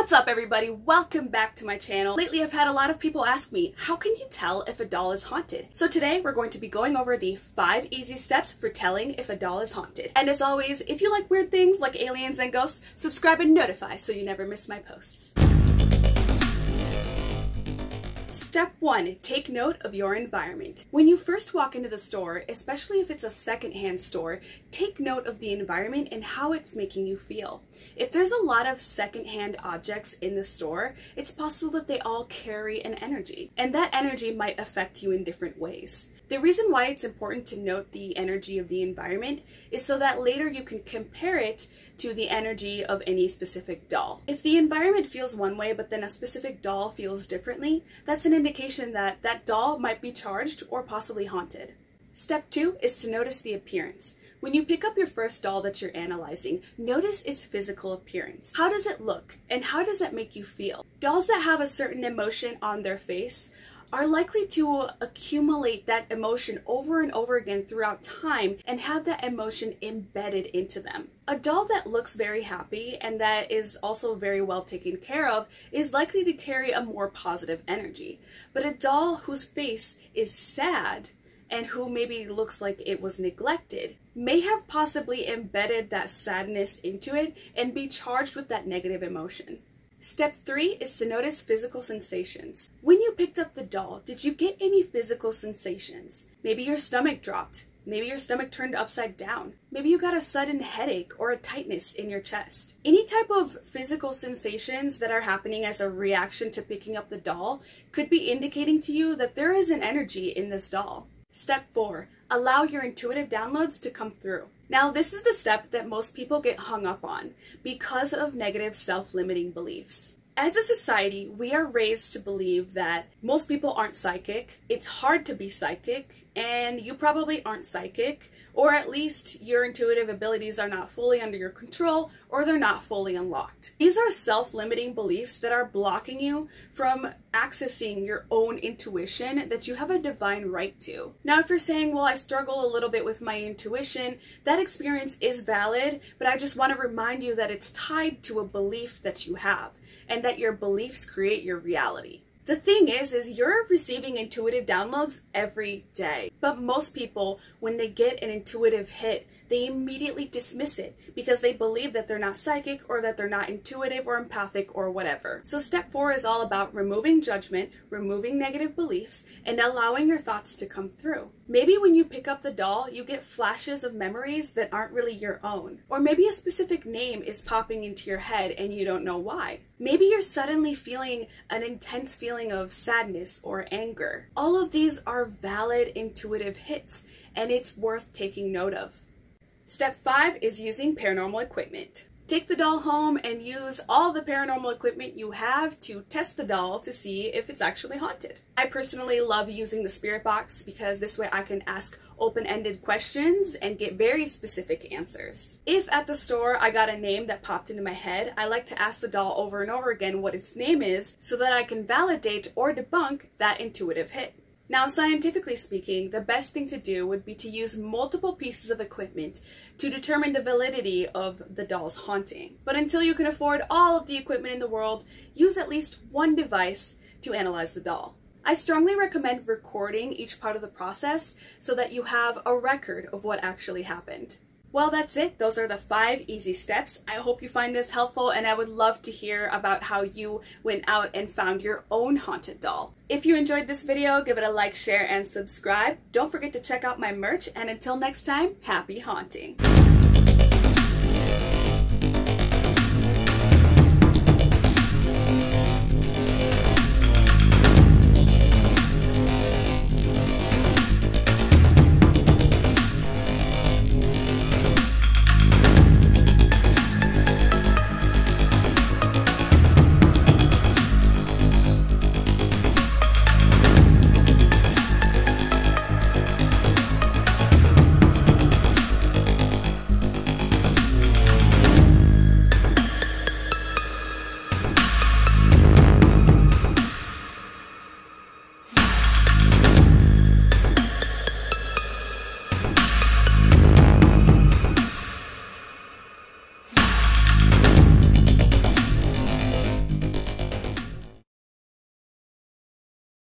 What's up everybody? Welcome back to my channel. Lately I've had a lot of people ask me, how can you tell if a doll is haunted? So today we're going to be going over the 5 easy steps for telling if a doll is haunted. And as always, if you like weird things like aliens and ghosts, subscribe and notify so you never miss my posts. Step 1. Take note of your environment. When you first walk into the store, especially if it's a secondhand store, take note of the environment and how it's making you feel. If there's a lot of secondhand objects in the store, it's possible that they all carry an energy, and that energy might affect you in different ways. The reason why it's important to note the energy of the environment is so that later you can compare it to the energy of any specific doll. If the environment feels one way but then a specific doll feels differently, that's an indication that that doll might be charged or possibly haunted. Step 2 is to notice the appearance. When you pick up your first doll that you're analyzing, notice its physical appearance. How does it look and how does that make you feel? Dolls that have a certain emotion on their face are likely to accumulate that emotion over and over again throughout time and have that emotion embedded into them. A doll that looks very happy and that is also very well taken care of is likely to carry a more positive energy. But a doll whose face is sad and who maybe looks like it was neglected may have possibly embedded that sadness into it and be charged with that negative emotion. Step 3 is to notice physical sensations. When you picked up the doll, did you get any physical sensations? Maybe your stomach dropped. Maybe your stomach turned upside down. Maybe you got a sudden headache or a tightness in your chest. Any type of physical sensations that are happening as a reaction to picking up the doll could be indicating to you that there is an energy in this doll. Step 4, allow your intuitive downloads to come through. Now, this is the step that most people get hung up on because of negative self-limiting beliefs. As a society, we are raised to believe that most people aren't psychic, it's hard to be psychic, and you probably aren't psychic, or at least your intuitive abilities are not fully under your control, or they're not fully unlocked. These are self-limiting beliefs that are blocking you from accessing your own intuition that you have a divine right to. Now, if you're saying, well, I struggle a little bit with my intuition, that experience is valid, but I just want to remind you that it's tied to a belief that you have, and that your beliefs create your reality. The thing is you're receiving intuitive downloads every day. But most people, when they get an intuitive hit, they immediately dismiss it because they believe that they're not psychic or that they're not intuitive or empathic or whatever. So step 4 is all about removing judgment, removing negative beliefs, and allowing your thoughts to come through. Maybe when you pick up the doll, you get flashes of memories that aren't really your own. Or maybe a specific name is popping into your head and you don't know why. Maybe you're suddenly feeling an intense feeling of sadness or anger. All of these are valid intuitive hits, and it's worth taking note of. Step 5 is using paranormal equipment. Take the doll home and use all the paranormal equipment you have to test the doll to see if it's actually haunted. I personally love using the spirit box because this way I can ask open-ended questions and get very specific answers. If at the store I got a name that popped into my head, I like to ask the doll over and over again what its name is so that I can validate or debunk that intuitive hit. Now, scientifically speaking, the best thing to do would be to use multiple pieces of equipment to determine the validity of the doll's haunting. But until you can afford all of the equipment in the world, use at least one device to analyze the doll. I strongly recommend recording each part of the process so that you have a record of what actually happened. Well, that's it. Those are the 5 easy steps. I hope you find this helpful, and I would love to hear about how you went out and found your own haunted doll. If you enjoyed this video, give it a like, share, and subscribe. Don't forget to check out my merch, and until next time, happy haunting!